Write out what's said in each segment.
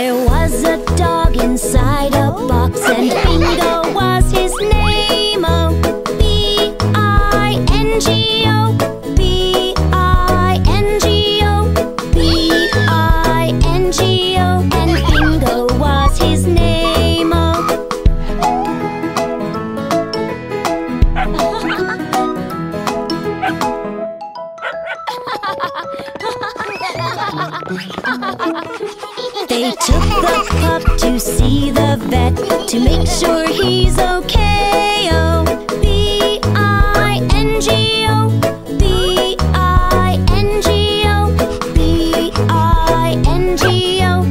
There was a dog inside a box, and Bingo was his name. Oh, B-I-N-G-O, B-I-N-G-O, B-I-N-G-O, and Bingo was his name. Oh. They took the pup to see the vet to make sure he's okay. Oh, B-I-N-G-O, B-I-N-G-O, B-I-N-G-O,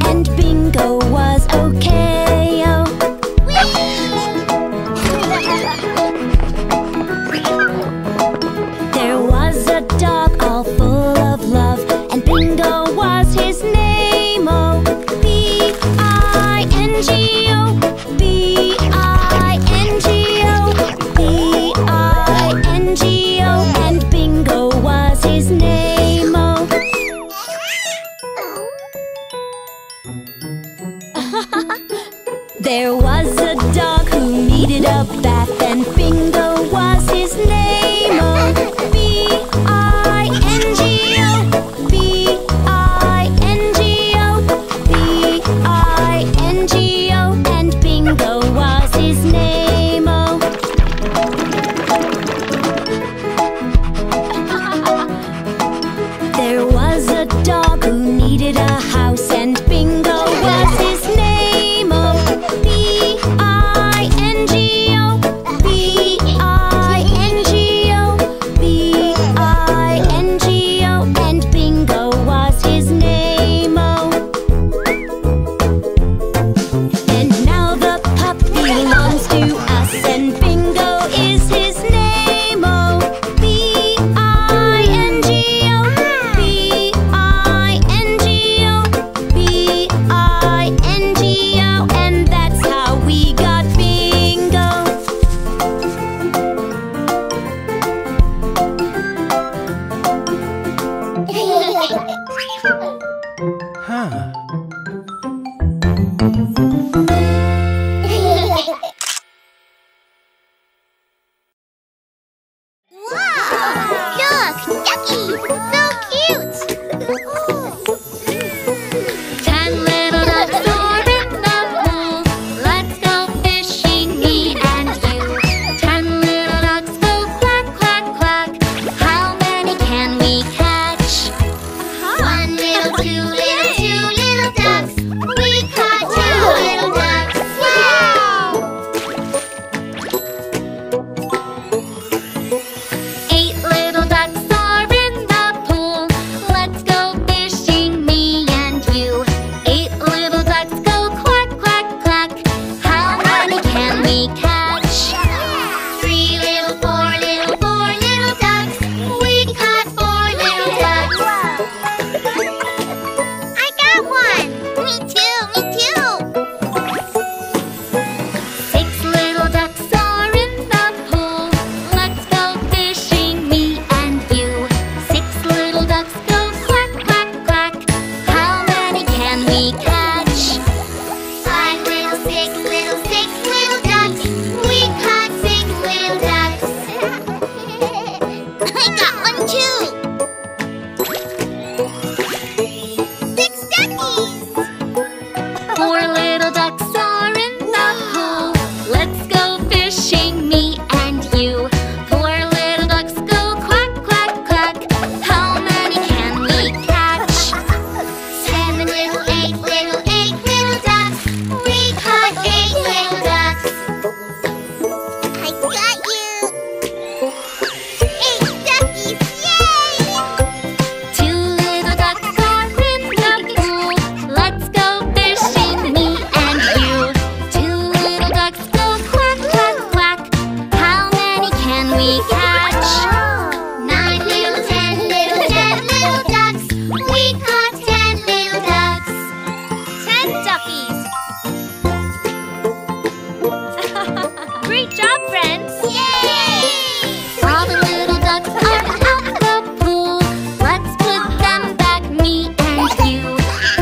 and Bingo was okay. Oh. There was a dog all full of love, and Bingo was his name. Oh, B-I-N-G-O, B-I-N-G-O, B-I-N-G-O, and Bingo was his name. Oh. There was a dog who needed a bath, and Bingo was his name. Oh, B-I-N-G-O, B-I-N-G-O, B-I-N-G-O, and Bingo was his name. Oh. There was a dog who needed a house, and Bingo was his name. Oh, B-I-N-G-O, B-I-N-G-O, B-I-N-G-O, and Bingo was his name. Oh. And now the pup belongs to us, and Bingo is his name. Oh, B-I-N-G-O, B-I-N-G-O, B-I-N-G-O, and that's how we got Bingo. Huh. Look, duckies! So cute! 10 little ducks are in the pool. Let's go fishing, me and you. 10 little ducks go quack, quack, quack. How many can we catch? 1 little, 2 little ducks. We caught 2 little ducks. Wow! 8 little ducks are in the pool. Let's go fishing, me and you. 8 little ducks go quack, quack, quack. How many can we catch? 3 little, 4 little ducks. We caught 4 little ducks. I got one. Me too, me too. 6 little ducks are in the pool. Let's go fishing, me and you. 6 little ducks go quack, quack, quack. How many can we catch? 5 little, 6 little ducks. We caught 6 little ducks. I got one too. 6 duckies. 4 little ducks are in the pool. Let's go fishing, me and you. 4 little ducks go quack, quack, quack. How many can we catch? 7 little, 8 little ducks. We caught 8 little ducks. I got you. 8 duckies, yay! 2 little ducks are in the pool. Let's go fishing, me and you. 2 little ducks go quack, quack, quack. How many can we catch? 9 little, 10 little ducks. We caught 10 little ducks. 10 duckies. Great job, friends! Yay! All the little ducks are out the pool. Let's put them back, me and you.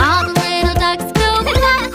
All the little ducks go quack,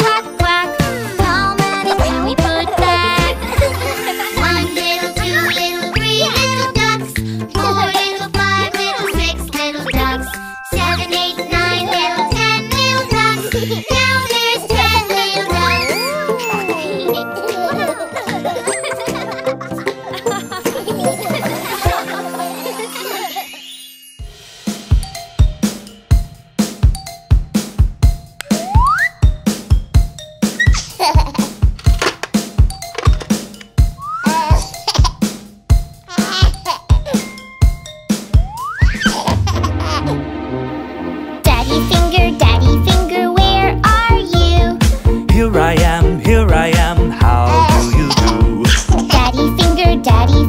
Daddy finger, where are you? Here I am, how do you do? Daddy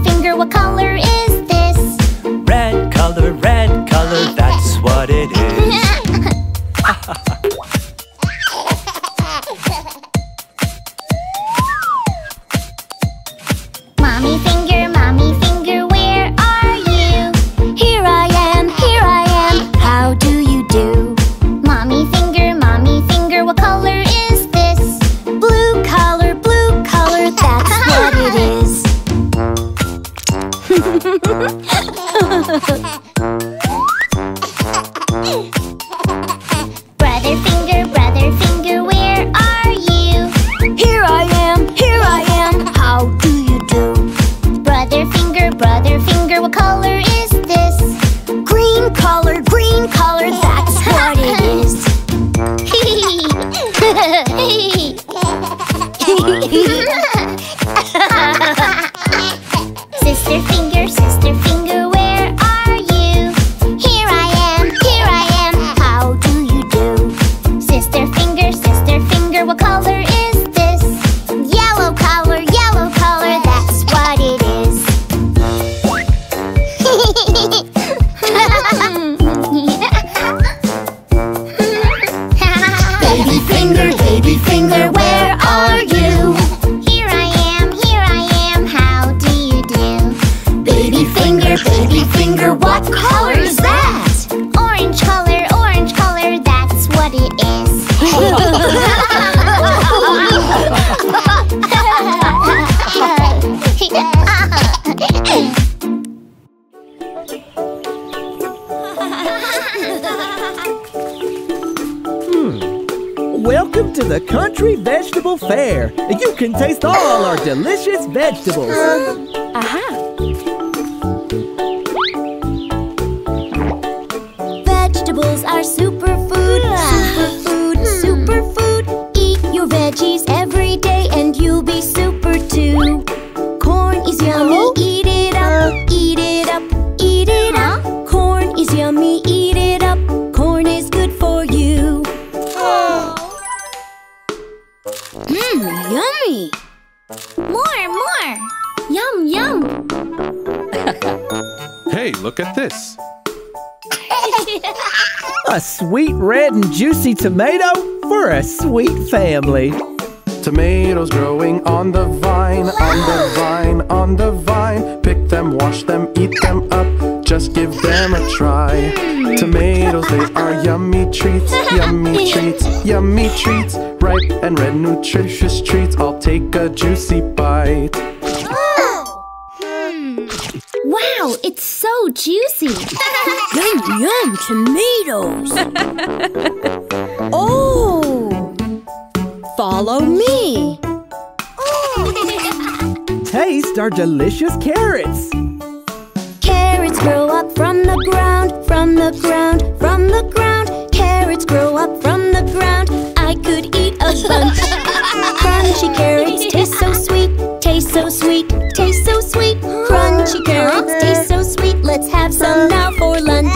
finger, what color is this? Red color, that's what it is. Mommy finger, where are you? Here I am, how do you do? Mommy finger, what color is this? Blue color, that's what it is. Brother finger, where are you? Here I am, how do you do? Brother finger, what color is this? Green color, that's what it is. Sister finger, where are you? Here I am, How do you do? Sister finger, what color is this? Yellow color, that's what it is. Baby finger, where are you? Here I am, how do you do? Baby finger, what color is that? Orange color, that's what it is. Welcome to the Country Vegetable Fair. You can taste all our delicious vegetables. Vegetables are superfood. Eat your veggies every day and you'll be super too. Corn is yummy, eat it up, eat it up, eat it up. Corn is yummy, eat it up. Corn is good for you. Yummy! More! Yum! Hey, look at this. A sweet red and juicy tomato for a sweet family. Tomatoes growing on the vine, on the vine. Pick them, wash them, eat them up, just give them a try. Tomatoes, they are yummy treats, yummy treats. Ripe and red, nutritious treats. I'll take a juicy bite. Wow, it's so juicy! Yum, tomatoes! Oh! Follow me! Taste our delicious carrots. Carrots grow up from the ground. Carrots grow up from the ground. I could eat a bunch. Crunchy carrots taste so sweet. Crunchy carrots taste so sweet. Let's have some now for lunch.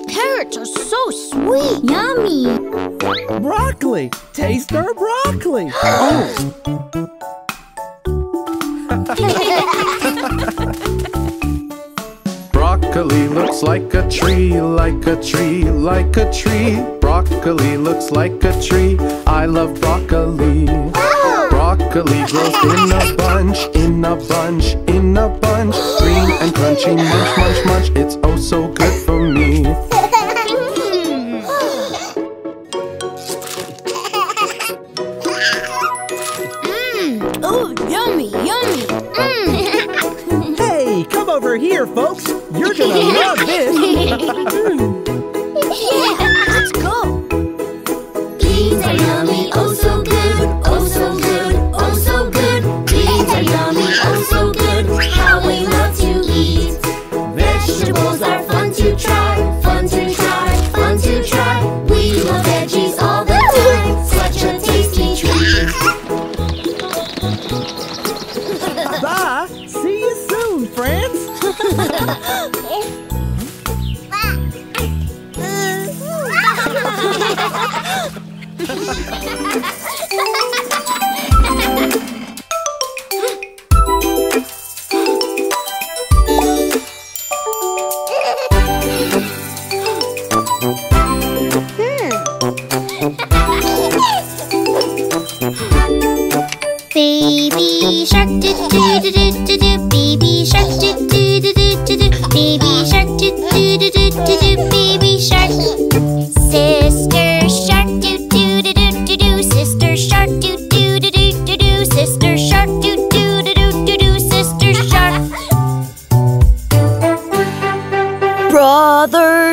Carrots are so sweet. Yummy. Broccoli. Taste our broccoli. Broccoli looks like a tree. Broccoli looks like a tree. I love broccoli. Broccoli grows in a bunch. Green and crunchy, munch. It's oh so good for me. Oh, yummy. Hey, come over here, folks. You're gonna love this. Let's go.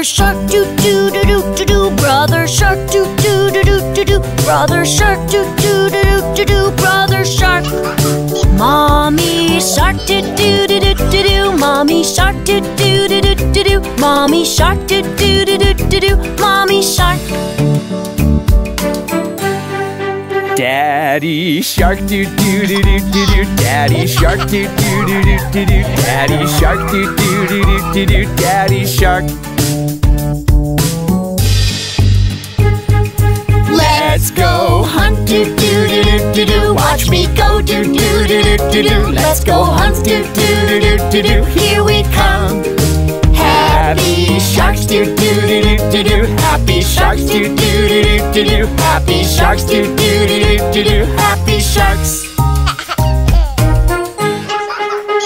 Brother shark, doo doo doo doo doo doo. Brother shark, doo doo doo doo doo doo. Brother shark, doo doo doo doo doo doo. Brother shark. Mommy shark, doo doo doo doo doo doo. Mommy shark, doo doo doo doo doo doo. Mommy shark, doo doo doo doo doo doo. Mommy shark. Daddy shark, doo doo doo doo doo doo. Daddy shark, doo doo doo doo doo doo. Daddy shark, doo doo doo doo doo doo. Daddy shark. Let's go hunt, doo doo doo doo doo doo. Watch me go, doo doo doo doo doo doo. Let's go hunt, doo doo doo doo doo doo. Here we come. Happy sharks, doo doo doo doo doo doo. Happy sharks, doo doo doo doo doo doo. Happy sharks, doo doo doo doo doo doo. Happy sharks.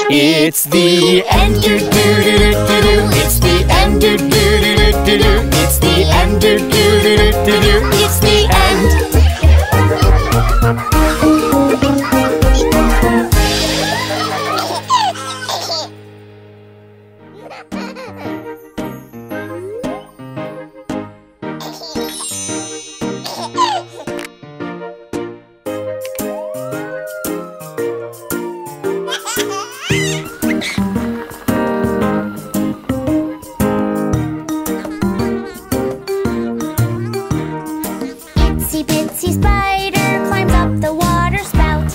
It's the end, doo doo doo doo doo doo. It's the end, doo doo doo doo doo doo. It's the end, doo doo doo doo doo doo. It's the end. Itsy bitsy spider climbs up the water spout.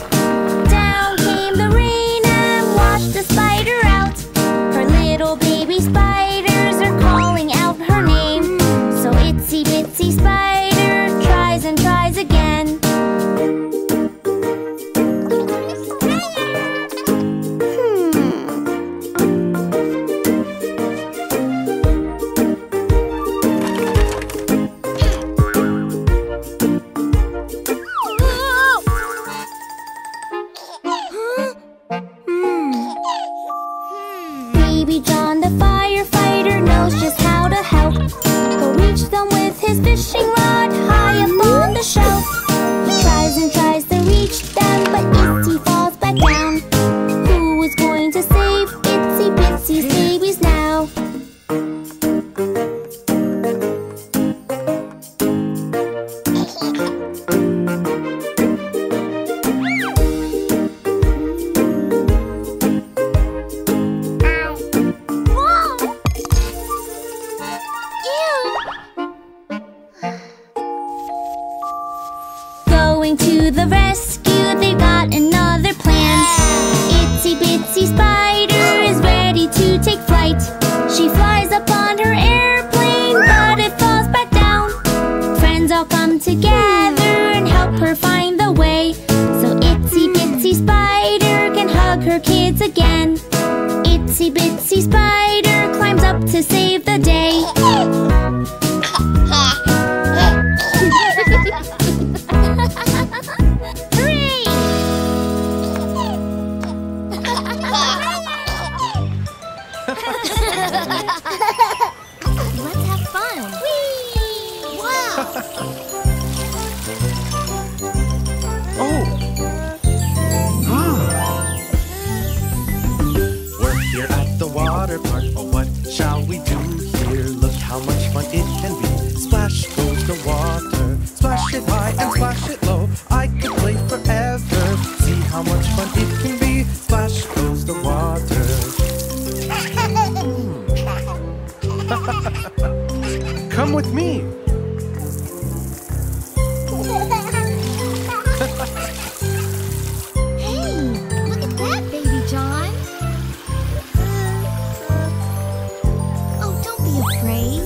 Down came the rain and washed the spider out. Her little baby spiders are calling out her name. So itsy bitsy spider tries and tries again. Baby John the firefighter knows just how to help. He'll reach them with his fishing rod high up on the shelf. He tries and tries to reach them, but Itsy falls back down. Who is going to save Itsy Bitsy's babies now? Going to the rescue, they've got another plan. Itsy bitsy spider is ready to take flight. She flies up on her airplane, but it falls back down. Friends all come together and help her find the way, so Itsy bitsy spider can hug her kids again. Itsy bitsy spider climbs up to save the day. Hooray! Let's have fun. Whee! Wow! We're here at the water park. Oh, what shall we do here? Look how much fun it can be. Splash goes the water. Splash it high and splash it low. I could play forever. See how much fun it can be. Splash goes the water. Come with me. Hey, look at that, baby John. Oh, don't be afraid.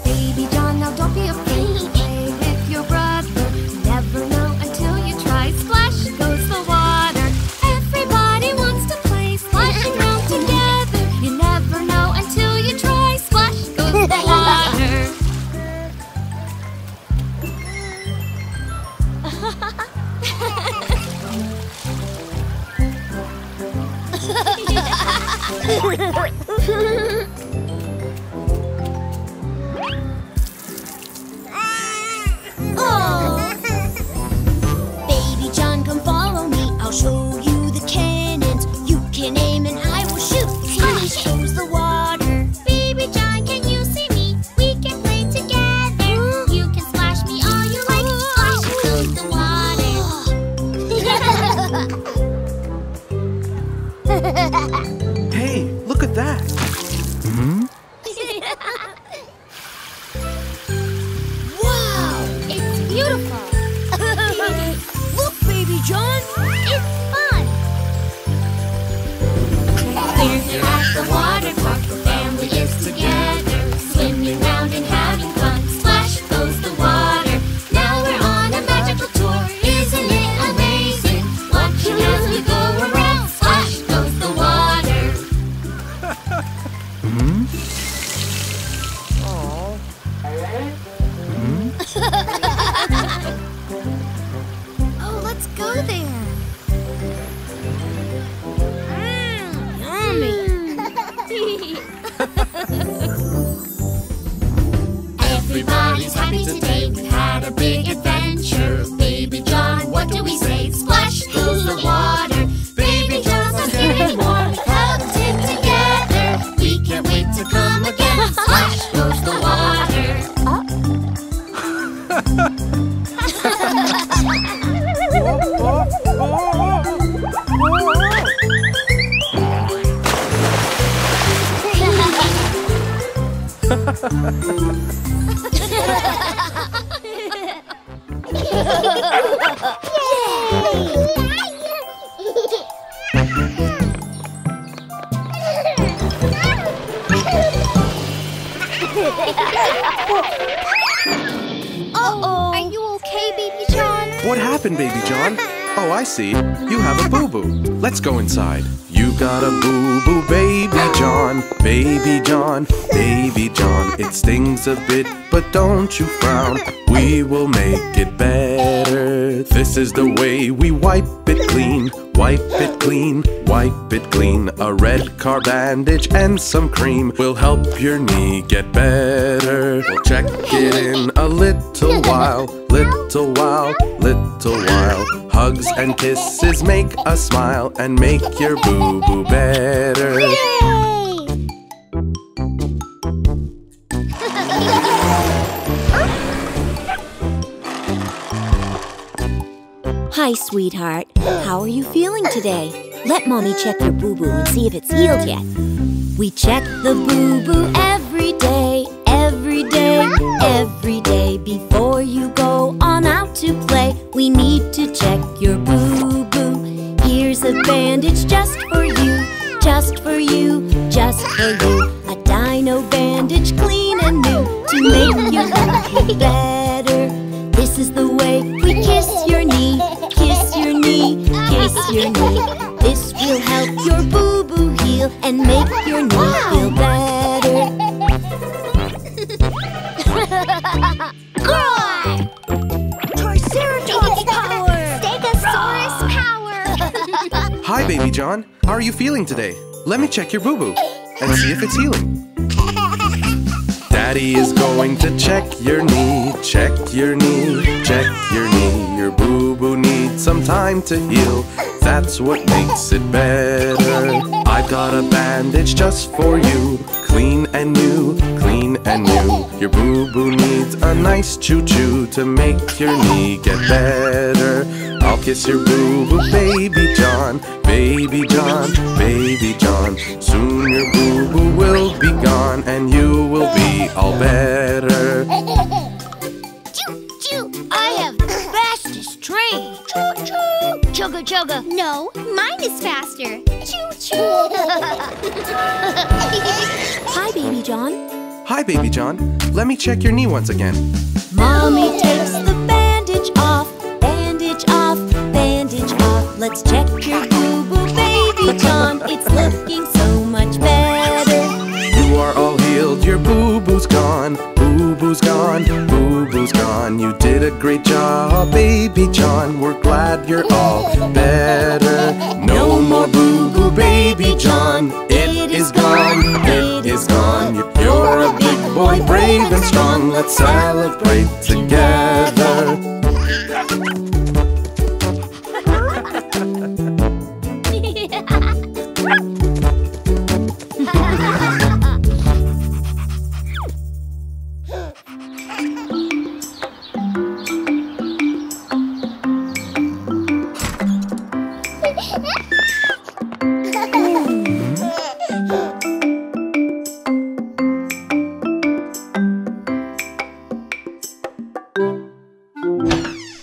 Baby John, now don't be afraid to play with your brother. Never know until you try. Splash goes the water. Everybody wants to play, splashing around together. You never know until you try. Splash goes the water. Uh-oh. Are you okay, Baby John? What happened, Baby John? Oh, I see. You have a boo-boo. Let's go inside. You got a boo-boo, Baby John. Baby John, Baby John. It stings a bit, but don't you frown. We will make it better. This is the way we wipe it clean. Wipe it clean, wipe it clean. A red car bandage and some cream will help your knee get better. We'll check it in a little while. Little while, little while. Hugs and kisses make us smile and make your boo-boo better. Hi, sweetheart. How are you feeling today? Let Mommy check your boo-boo and see if it's healed yet. We check the boo-boo every day, every day, every day. Before you go on out to play, we need to check your boo-boo. Here's a bandage just for you, just for you, just for you. A Dino bandage, clean and new, to make your boo-boo better. This is the way we kiss your knee, kiss your knee, kiss your knee. This will help your boo-boo heal and make your knee feel better. Roar! Triceratops power! Stegosaurus power! Hi, Baby John. How are you feeling today? Let me check your boo-boo and see if it's healing. Daddy is going to check your knee, check your knee, check your knee. Your boo-boo needs some time to heal. That's what makes it better. I've got a bandage just for you, clean and new, clean and new. Your boo-boo needs a nice choo-choo to make your knee get better. I'll kiss your boo-boo, Baby John, Baby John, Baby John. Soon your boo-boo will be gone and you will be all better. Choo, choo! I have the fastest train. Choo, choo! Chugga, chugga. No, mine is faster. Choo, choo! Hi, Baby John. Hi, Baby John. Let me check your knee once again. Mommy takes the bandage off, bandage off, bandage off. Let's check your boo-boo, Baby John. It's looking so much better. You are all healed, your boo-boo's gone. Boo-boo's gone, boo-boo's gone. You did a great job, Baby John. We're glad you're all better. No more boo-boo, Baby John. It is gone, it is gone. You're a big boy, brave and strong. Let's celebrate together.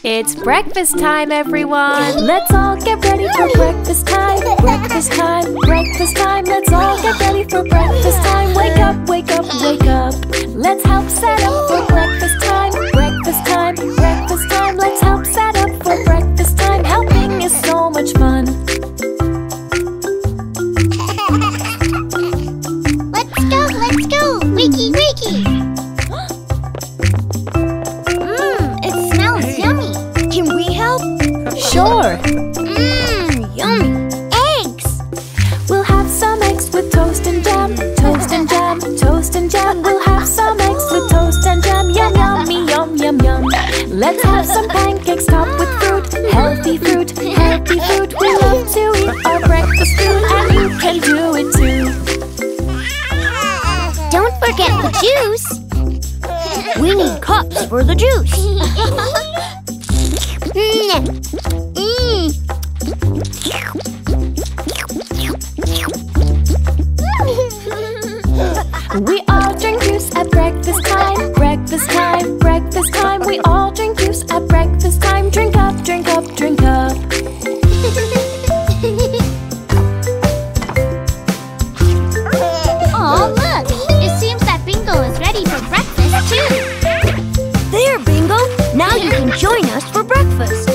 It's breakfast time, everyone! Let's all get ready for breakfast time! Breakfast time, breakfast time! Let's all get ready for breakfast time! Wake up, wake up, wake up! Let's help set up for breakfast time! Breakfast time, breakfast time! Let's help set up for breakfast time! Helping is so much fun! Let's go! Wiki, wiki! It smells yummy! Can we help? Sure! Yummy! Eggs! We'll have some eggs with toast and jam, toast and jam, toast and jam. We'll have some eggs with toast and jam, yum, yummy, yum, yum, yum. Let's have some pancakes topped with fruit, healthy fruit, healthy fruit. We love to eat our breakfast food, and you can do it too. Don't forget the juice! We need cups for the juice! We all drink juice at ready for breakfast, too. There, Bingo! Now you can join us for breakfast.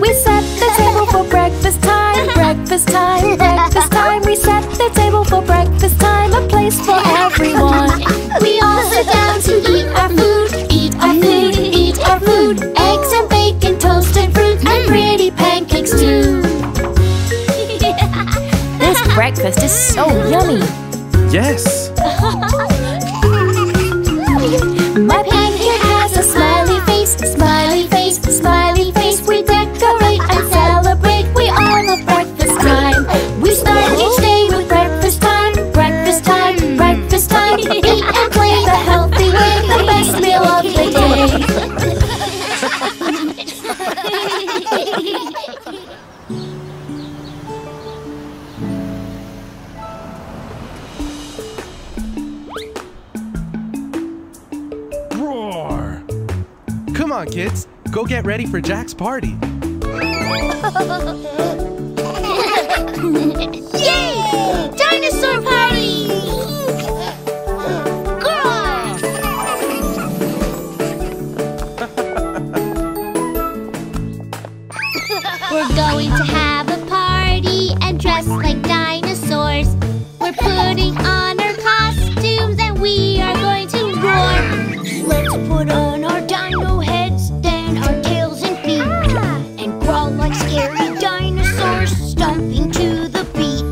We set the table for breakfast time, breakfast time, breakfast time. We set the table for breakfast time, a place for everyone. We all sit down to eat our food, eat our food, eat our food. Eggs and bacon, toasted fruit, and pretty pancakes too. This breakfast is so yummy. Yes! My pancake has a smiley face, smiley face, smiley face. We decorate and celebrate, we all love breakfast time. We start each day with breakfast time, breakfast time, breakfast time. Eat and play the healthy way, the best meal of the day. Roar! Come on, kids. Go get ready for Jack's party. Yay! Dinosaur party! We're going to have a party and dress like dinosaurs. We're putting on our costumes and we are going to roar. Let's put on our dino heads, then our tails and feet, and growl like scary dinosaurs, stomping to the beat.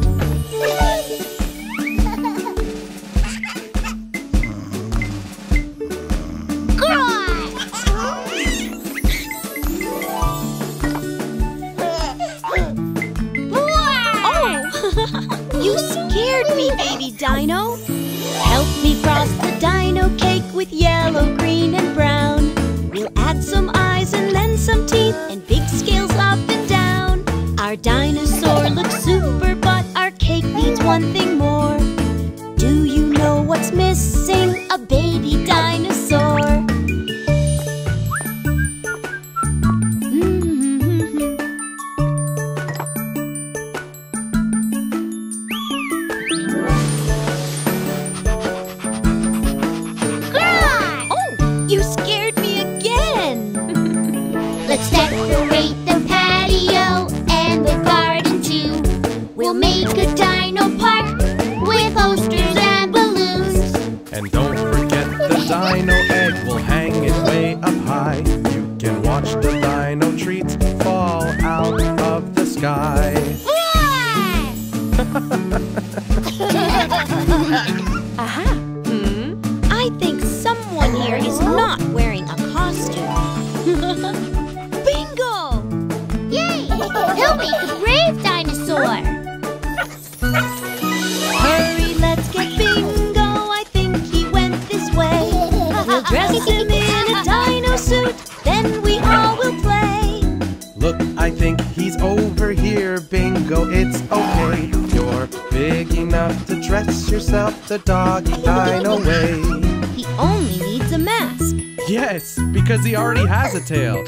You scared me, baby dino. Help me frost the dino cake with yellow, green, and brown. We'll add some eyes and then some teeth and big scales up and down. Our dinosaur looks super, but our cake needs one thing more. Do you know what's missing? A baby dinosaur. You scared me again! Let's decorate the patio and the garden too. We'll make a dino park with posters and balloons. And don't forget the dino egg. We'll hang it way up high. You can watch the dino treats fall out of the sky. Aha! I think someone here is not wearing a costume. Bingo! Yay! He'll make a brave dinosaur. Hurry, let's get Bingo. I think he went this way. We'll dress him in a dino suit, then we all will play. Look, I think he's over here, Bingo. It's okay. You're big enough to dress yourself the doggy dino way. He only needs a mask. Yes, because he already has a tail.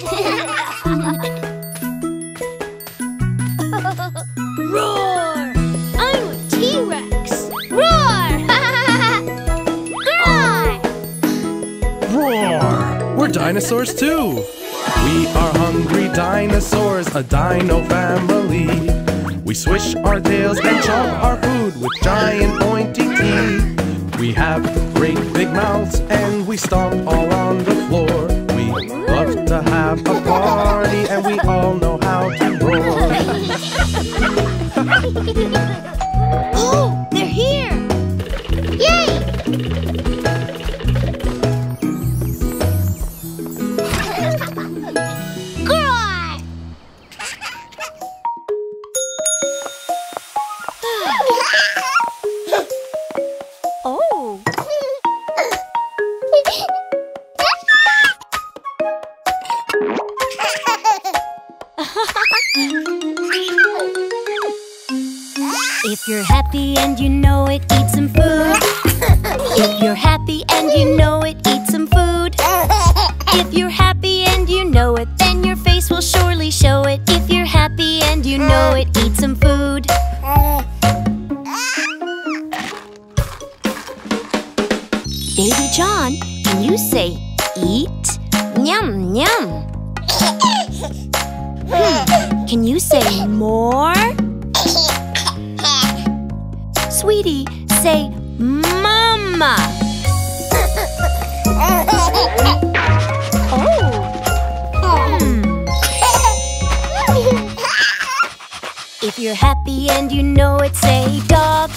Roar! I'm a T-Rex. Roar! Roar! Roar! We're dinosaurs too. We are hungry dinosaurs, a dino family. We swish our tails and chomp our food with giant pointy teeth. We have great big mouths and we stomp all on the floor. We love to have a party and we all know how to roar. Oh, they're here! Yay! Roar! Oh! If you're happy and you know it, eat some food. If you're happy and you know it, eat some food. If you're happy and you know it, then your face will surely show it. If you're happy and you know it, eat some food. Baby John, can you say eat? Yum, yum. Can you say more? Sweetie, say mama. If you're happy and you know it, say dog.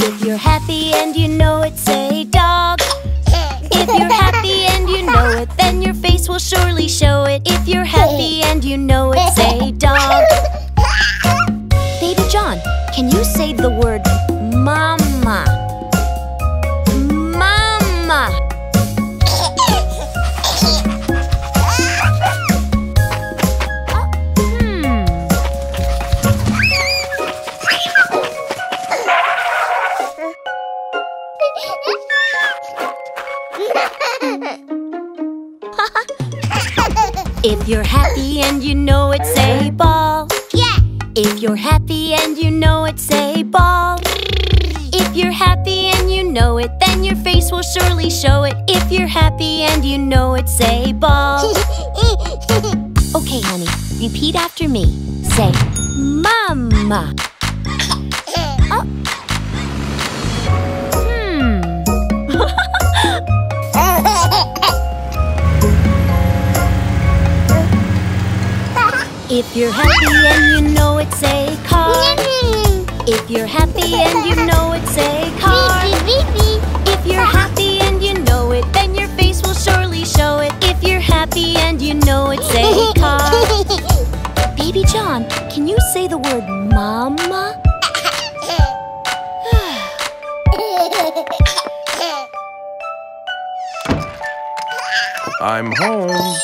If you're happy and you know it, say dog. If you're happy and you know it, then your face will surely show it. If you're happy and you know it, say dog. Baby John, can you say the word mama? Mama. If you're happy and you know it, say ball. Yeah. If you're happy and you know it, say ball. If you're happy and you know it, then your face will surely show it. If you're happy and you know it, say ball. Okay, honey, repeat after me. Say mama. Oh. If you're happy and you know it, say car. If you're happy and you know it, say car. If you're happy and you know it, then your face will surely show it. If you're happy and you know it, say car. Baby John, can you say the word mama? I'm home.